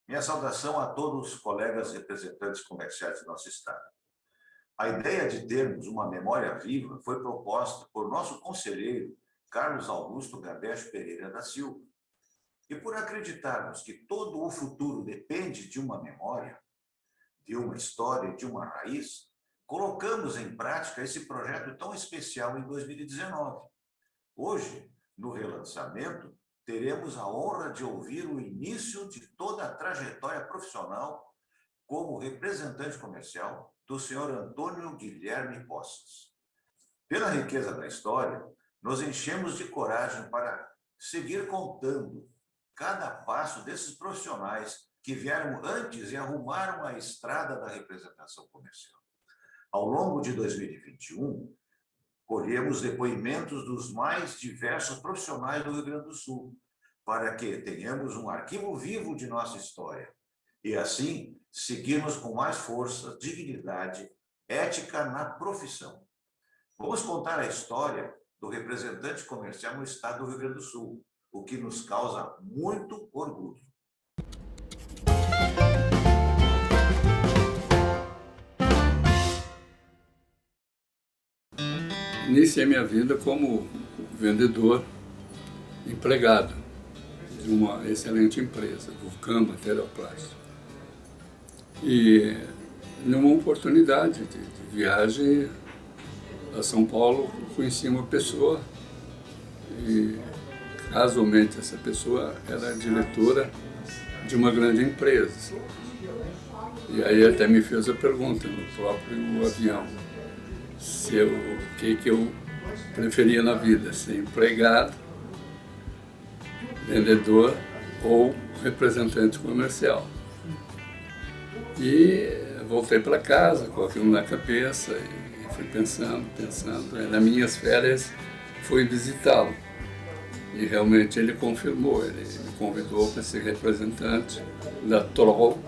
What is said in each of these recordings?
Minha saudação a todos os colegas representantes comerciais do nosso Estado. A ideia de termos uma memória viva foi proposta por nosso conselheiro Carlos Augusto Gabete Pereira da Silva. E por acreditarmos que todo o futuro depende de uma memória, de uma história, de uma raiz, colocamos em prática esse projeto tão especial em 2019. Hoje, no relançamento, teremos a honra de ouvir o início de toda a trajetória profissional como representante comercial do senhor Antônio Guilherme Posses. Pela riqueza da história, nos enchemos de coragem para seguir contando cada passo desses profissionais que vieram antes e arrumaram a estrada da representação comercial. Ao longo de 2021, colhemos depoimentos dos mais diversos profissionais do Rio Grande do Sul, para que tenhamos um arquivo vivo de nossa história e, assim, seguirmos com mais força, dignidade, ética na profissão. Vamos contar a história do representante comercial no estado do Rio Grande do Sul, o que nos causa muito orgulho. Iniciei minha vida como vendedor empregado de uma excelente empresa, Vulcã Material Plástico. E numa oportunidade de viagem a São Paulo, conheci uma pessoa e casualmente essa pessoa era diretora de uma grande empresa. E aí até me fez a pergunta no próprio avião, o que eu preferia na vida, ser empregado, vendedor ou representante comercial. E voltei para casa com aquilo na cabeça e fui pensando. Nas minhas férias fui visitá-lo e realmente ele confirmou, ele me convidou para ser representante da Troll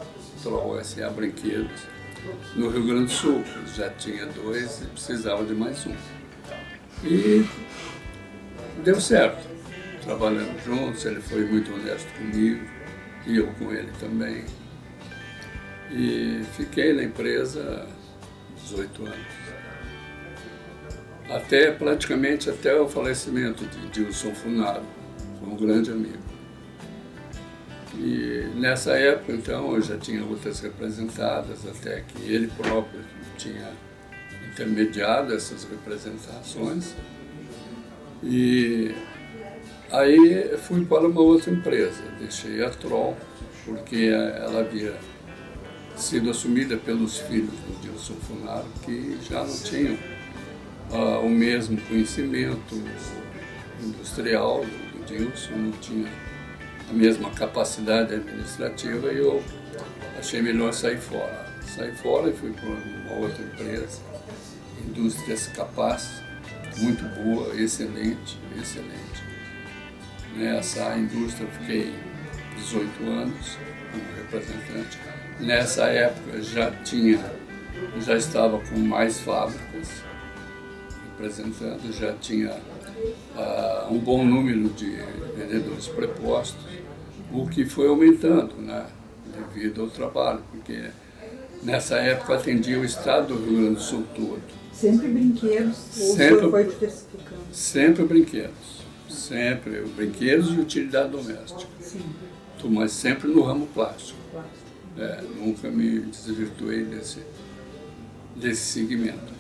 S.A. Brinquedos, no Rio Grande do Sul. Já tinha 2 e precisava de mais um. E deu certo, trabalhando juntos, ele foi muito honesto comigo e eu com ele também. E fiquei na empresa 18 anos. Praticamente até o falecimento de Dilson Funaro, foi um grande amigo. E nessa época, então, eu já tinha outras representadas, até que ele próprio tinha intermediado essas representações. E aí fui para uma outra empresa, deixei a Troll, porque ela havia sido assumida pelos filhos do Dilson Funaro, que já não tinham o mesmo conhecimento industrial do Dilson, não tinha a mesma capacidade administrativa e eu achei melhor sair fora. Saí fora e fui para uma outra empresa, Indústrias Capaz, muito boa, excelente. Nessa indústria eu fiquei 18 anos como representante. Nessa época já estava com mais fábricas representando, já tinha um bom número de vendedores prepostos, o que foi aumentando, né, devido ao trabalho, porque nessa época atendia o estado do Rio Grande do Sul todo. Sempre brinquedos, ou foi diversificando? Sempre brinquedos e utilidade doméstica. Sim. Mas sempre no ramo plástico. Nunca me desvirtuei desse segmento.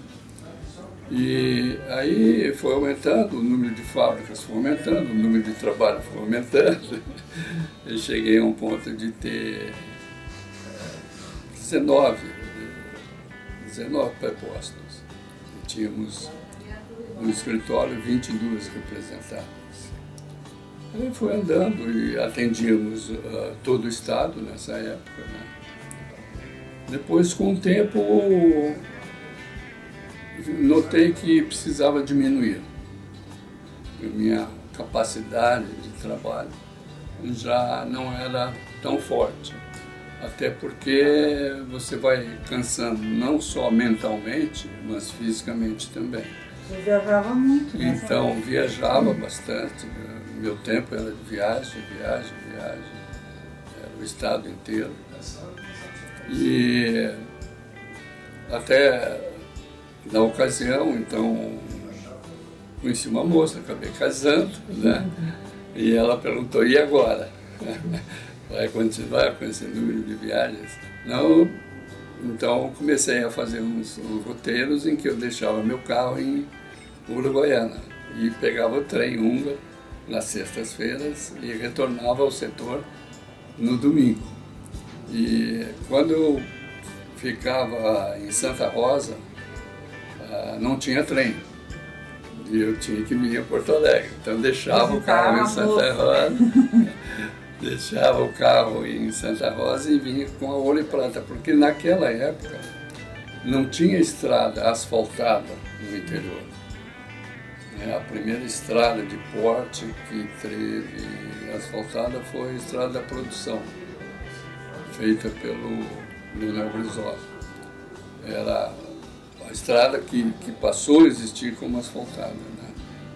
E aí foi aumentando, o número de fábricas foi aumentando, o número de trabalho foi aumentando. Eu cheguei a um ponto de ter 19 prepostos. E tínhamos no escritório 22 representadas. Aí foi andando e atendíamos todo o estado nessa época, né? Depois, com o tempo, notei que precisava diminuir. A minha capacidade de trabalho já não era tão forte. Até porque você vai cansando não só mentalmente, mas fisicamente também. Você viajava muito, né? Então, viajava bastante. Meu tempo era de viagem, era o estado inteiro. E até na ocasião, então, conheci uma moça, acabei casando, né? E ela perguntou, e agora? Vai continuar com esse número de viagens? Não. Então comecei a fazer uns roteiros em que eu deixava meu carro em Uruguaiana e pegava o trem húngaro nas sextas-feiras e retornava ao setor no domingo. E quando eu ficava em Santa Rosa, não tinha trem. E eu tinha que ir a Porto Alegre. Então deixava o carro em Santa Rosa. Deixava o carro em Santa Rosa e vinha com a Ouro e Prata, porque naquela época não tinha estrada asfaltada no interior. A primeira estrada de porte que teve asfaltada foi a Estrada da Produção, feita pelo Leonel Brizola. Era a estrada que passou a existir como asfaltada, né?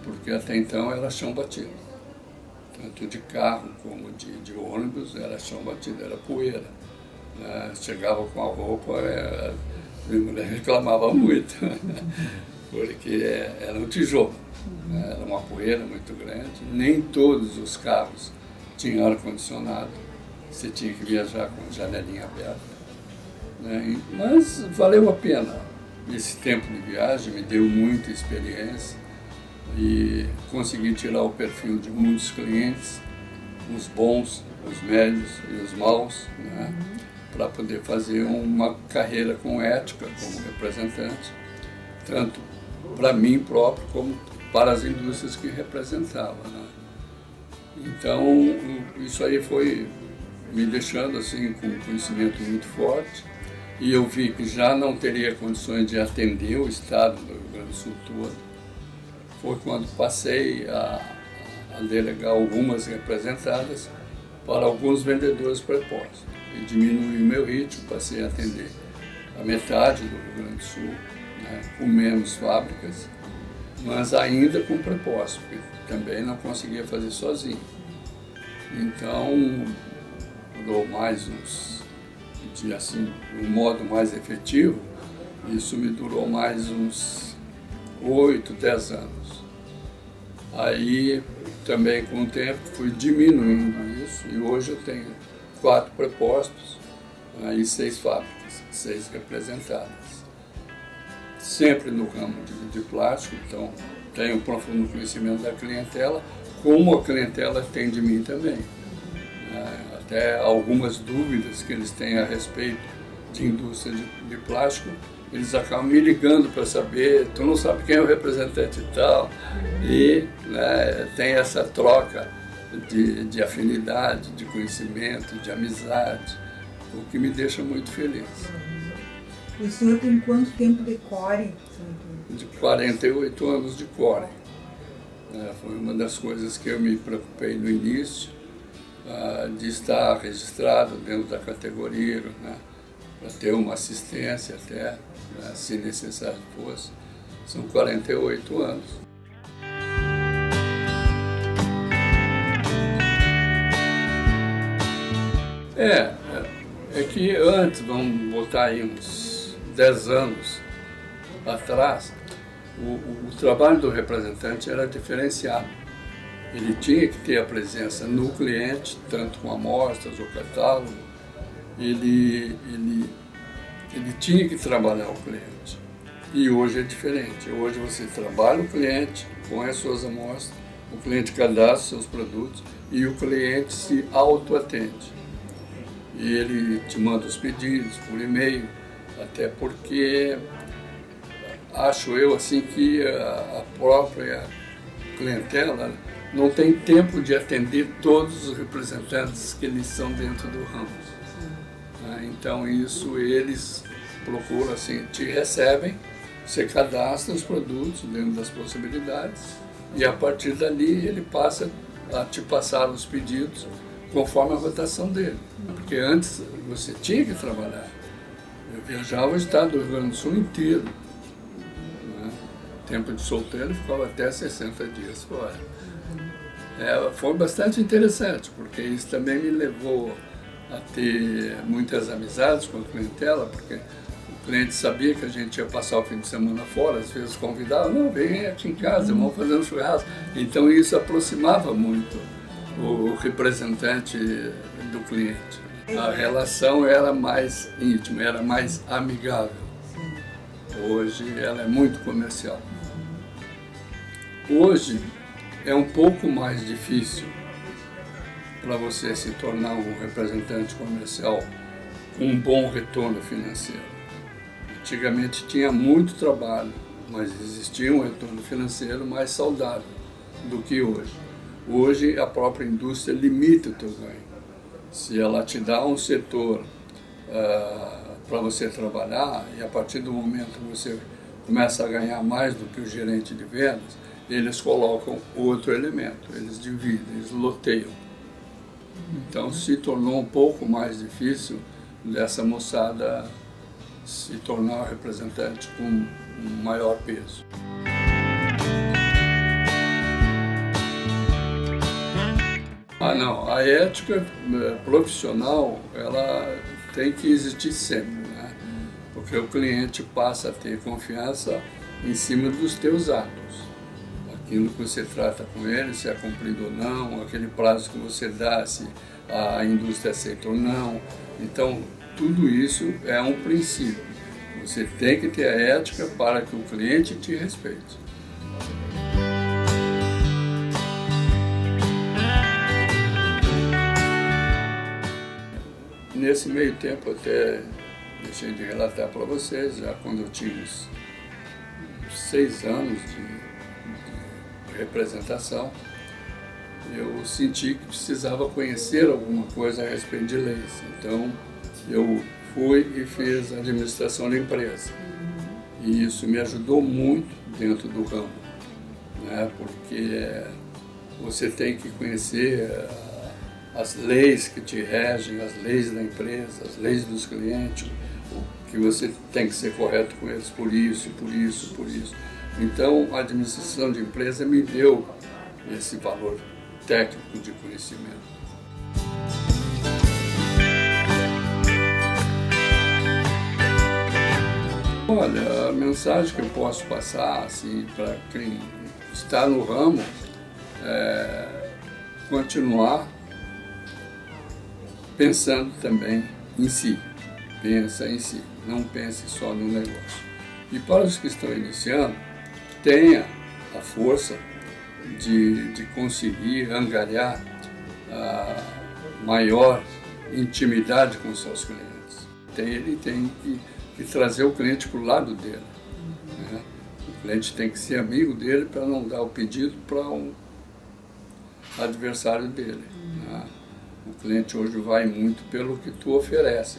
Porque até então era chão batido. Tanto de carro como de ônibus, era chão batido, era poeira. Chegava com a roupa, minha mulher reclamava muito, porque era um tijolo, era uma poeira muito grande. Nem todos os carros tinham ar-condicionado, você tinha que viajar com a janelinha aberta. Mas valeu a pena. Esse tempo de viagem me deu muita experiência e consegui tirar o perfil de muitos clientes, os bons, os médios e os maus, né? Para poder fazer uma carreira com ética como representante, tanto para mim próprio como para as indústrias que representava, né? Então, isso aí foi me deixando assim com um conhecimento muito forte, e eu vi que já não teria condições de atender o estado do Rio Grande do Sul todo. Foi quando passei a delegar algumas representadas para alguns vendedores prepostos. E diminui o meu ritmo, passei a atender a metade do Rio Grande do Sul, né, com menos fábricas, mas ainda com preposto, porque também não conseguia fazer sozinho. Então, durou mais assim, um modo mais efetivo, isso me durou mais uns 8, 10 anos. Aí, também com o tempo, fui diminuindo isso e hoje eu tenho 4 prepostos e 6 fábricas, 6 representadas. Sempre no ramo de plástico, então tenho um profundo conhecimento da clientela, como a clientela tem de mim também. Até algumas dúvidas que eles têm a respeito de indústria de plástico, eles acabam me ligando para saber, tu não sabe quem é o representante e tal, e né, tem essa troca de afinidade, de conhecimento, de amizade, o que me deixa muito feliz. E o senhor tem quanto tempo de core? De 48 anos de core. Foi uma das coisas que eu me preocupei no início, de estar registrado dentro da categoria, né, para ter uma assistência até, né, se necessário fosse. São 48 anos. É que antes, vamos botar aí uns 10 anos atrás, o trabalho do representante era diferenciado. Ele tinha que ter a presença no cliente, tanto com amostras ou catálogo, ele tinha que trabalhar o cliente. E hoje é diferente. Hoje você trabalha o cliente, põe as suas amostras, o cliente cadastra seus produtos e o cliente se auto-atende. E ele te manda os pedidos por e-mail, até porque acho eu assim que a própria clientela não tem tempo de atender todos os representantes que eles são dentro do ramo. Então isso eles procuram assim, te recebem, você cadastra os produtos dentro das possibilidades e a partir dali ele passa a te passar os pedidos conforme a rotação dele. Porque antes você tinha que trabalhar. Eu viajava o estado do Rio Grande do Sul inteiro. Né? Tempo de solteiro ficava até 60 dias fora. Foi bastante interessante, porque isso também me levou a ter muitas amizades com a clientela, porque o cliente sabia que a gente ia passar o fim de semana fora, às vezes convidava, não, vem aqui em casa, vamos fazer um churrasco. Então isso aproximava muito o representante do cliente. A relação era mais íntima, era mais amigável. Hoje ela é muito comercial. Hoje é um pouco mais difícil para você se tornar um representante comercial com um bom retorno financeiro. Antigamente tinha muito trabalho, mas existia um retorno financeiro mais saudável do que hoje. Hoje a própria indústria limita o teu ganho. Se ela te dá um setor para você trabalhar e a partir do momento que você começa a ganhar mais do que o gerente de vendas, eles colocam outro elemento, eles dividem, eles loteiam. Então se tornou um pouco mais difícil dessa moçada se tornar representante com um maior peso. Não, a ética profissional, ela tem que existir sempre, né? Porque o cliente passa a ter confiança em cima dos teus atos. Aquilo que você trata com ele, se é cumprido ou não, aquele prazo que você dá, se a indústria aceita ou não. Então, tudo isso é um princípio. Você tem que ter a ética para que o cliente te respeite. Nesse meio tempo, até deixei de relatar para vocês, já quando eu tinha uns 6 anos de representação, eu senti que precisava conhecer alguma coisa a respeito de leis. Então, eu fui e fiz administração de empresa. E isso me ajudou muito dentro do ramo, né? Porque você tem que conhecer as leis que te regem, as leis da empresa, as leis dos clientes, que você tem que ser correto com eles por isso, por isso, por isso. Então, a administração de empresa me deu esse valor técnico de conhecimento. Olha, a mensagem que eu posso passar assim, para quem está no ramo é continuar pensando também em si. Pensa em si, não pense só no negócio. E para os que estão iniciando, tenha a força de conseguir angariar a maior intimidade com seus clientes. Ele tem que trazer o cliente para o lado dele. Né? O cliente tem que ser amigo dele para não dar o pedido para um adversário dele. Né? O cliente hoje vai muito pelo que tu oferece.